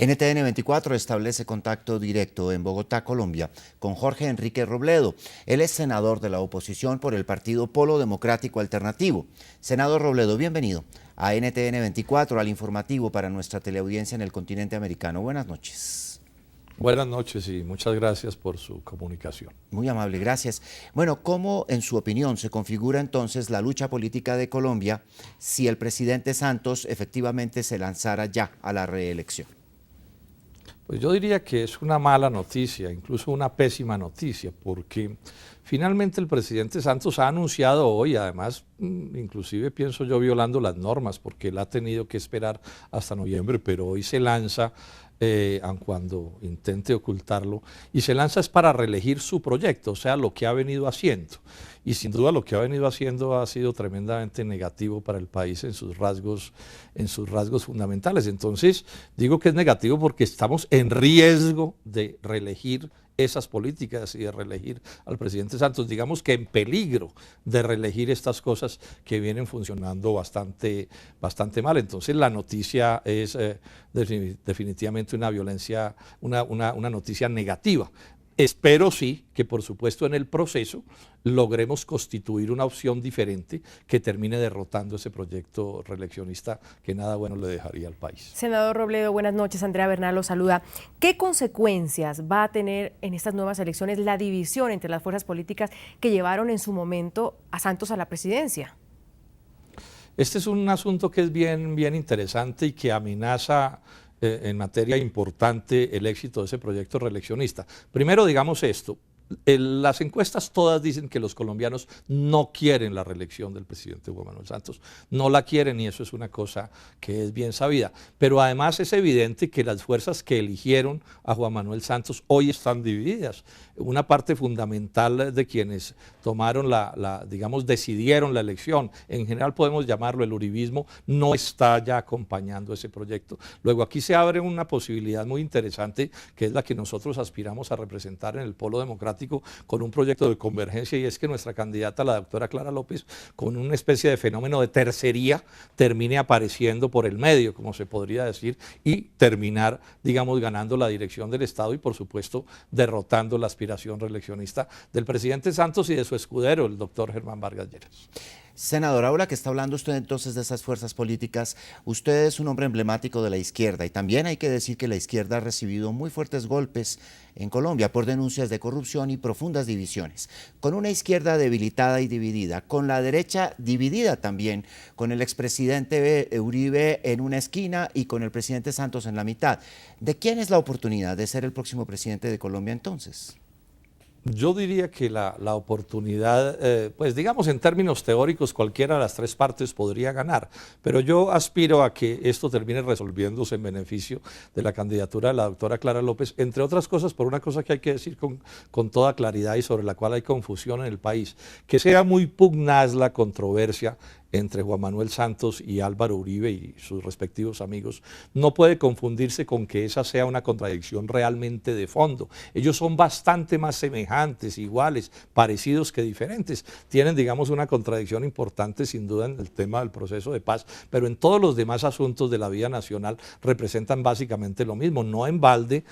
NTN 24 establece contacto directo en Bogotá, Colombia, con Jorge Enrique Robledo. Él es senador de la oposición por el partido Polo Democrático Alternativo. Senador Robledo, bienvenido a NTN 24, al informativo para nuestra teleaudiencia en el continente americano. Buenas noches. Buenas noches y muchas gracias por su comunicación. Muy amable, gracias. Bueno, ¿cómo, en su opinión, se configura entonces la lucha política de Colombia si el presidente Santos efectivamente se lanzara ya a la reelección? Pues yo diría que es una mala noticia, incluso una pésima noticia, porque finalmente el presidente Santos ha anunciado hoy, además, inclusive pienso yo violando las normas, porque él ha tenido que esperar hasta noviembre, pero hoy se lanza, aun cuando intente ocultarlo, y se lanza es para reelegir su proyecto, o sea, lo que ha venido haciendo. Y sin duda lo que ha venido haciendo ha sido tremendamente negativo para el país en sus rasgos fundamentales. Entonces, digo que es negativo porque estamos en riesgo de reelegir esas políticas y de reelegir al presidente Santos, digamos que en peligro de reelegir estas cosas que vienen funcionando bastante mal. Entonces la noticia es definitivamente una violencia, una noticia negativa. Espero sí que por supuesto en el proceso logremos constituir una opción diferente que termine derrotando ese proyecto reeleccionista que nada bueno le dejaría al país. Senador Robledo, buenas noches. Andrea Bernal lo saluda. ¿Qué consecuencias va a tener en estas nuevas elecciones la división entre las fuerzas políticas que llevaron en su momento a Santos a la presidencia? Este es un asunto que es bien interesante y que amenaza en materia importante el éxito de ese proyecto reeleccionista. Primero digamos esto, las encuestas todas dicen que los colombianos no quieren la reelección del presidente Juan Manuel Santos, no la quieren y eso es una cosa que es bien sabida, pero además es evidente que las fuerzas que eligieron a Juan Manuel Santos hoy están divididas. Una parte fundamental de quienes tomaron digamos, decidieron la elección, en general podemos llamarlo el uribismo, no está ya acompañando ese proyecto. Luego aquí se abre una posibilidad muy interesante que es la que nosotros aspiramos a representar en el Polo Democrático con un proyecto de convergencia, y es que nuestra candidata, la doctora Clara López, con una especie de fenómeno de tercería, termine apareciendo por el medio, como se podría decir, y terminar, digamos, ganando la dirección del Estado y, por supuesto, derrotando la aspiración reeleccionista del presidente Santos y de su escudero, el doctor Germán Vargas Lleras. Senador, ahora que está hablando usted entonces de esas fuerzas políticas, usted es un hombre emblemático de la izquierda y también hay que decir que la izquierda ha recibido muy fuertes golpes en Colombia por denuncias de corrupción y profundas divisiones. Con una izquierda debilitada y dividida, con la derecha dividida también, con el expresidente Uribe en una esquina y con el presidente Santos en la mitad, ¿de quién es la oportunidad de ser el próximo presidente de Colombia entonces? Yo diría que la oportunidad, pues digamos en términos teóricos, cualquiera de las tres partes podría ganar, pero yo aspiro a que esto termine resolviéndose en beneficio de la candidatura de la doctora Clara López, entre otras cosas por una cosa que hay que decir con toda claridad y sobre la cual hay confusión en el país, que sea muy pugnaz la controversia entre Juan Manuel Santos y Álvaro Uribe y sus respectivos amigos, no puede confundirse con que esa sea una contradicción realmente de fondo. Ellos son bastante más semejantes, iguales, parecidos que diferentes. Tienen, digamos, una contradicción importante sin duda en el tema del proceso de paz, pero en todos los demás asuntos de la vida nacional representan básicamente lo mismo. No en balde,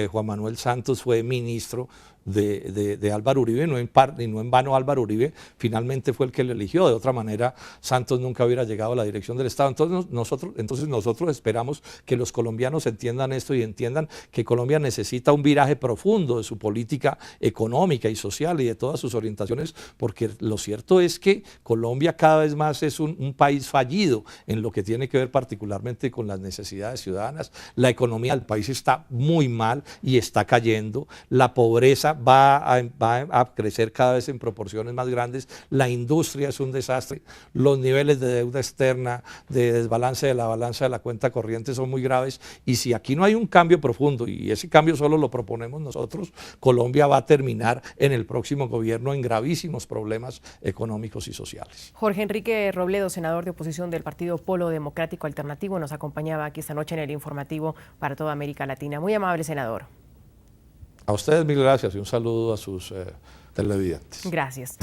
Juan Manuel Santos fue ministro de Álvaro Uribe, y no en vano Álvaro Uribe finalmente fue el que le eligió. De otra manera Santos nunca hubiera llegado a la dirección del Estado. Entonces nosotros esperamos que los colombianos entiendan esto y entiendan que Colombia necesita un viraje profundo de su política económica y social y de todas sus orientaciones, porque lo cierto es que Colombia cada vez más es un país fallido en lo que tiene que ver particularmente con las necesidades ciudadanas. La economía del país está muy mal y está cayendo, la pobreza va a crecer cada vez en proporciones más grandes, la industria es un desastre, los niveles de deuda externa, de desbalance de la balanza de la cuenta corriente son muy graves, y si aquí no hay un cambio profundo, y ese cambio solo lo proponemos nosotros, Colombia va a terminar en el próximo gobierno en gravísimos problemas económicos y sociales. Jorge Enrique Robledo, senador de oposición del partido Polo Democrático Alternativo, nos acompañaba aquí esta noche en el informativo para toda América Latina. Muy amable, senador. A ustedes mil gracias y un saludo a sus televidentes. Gracias.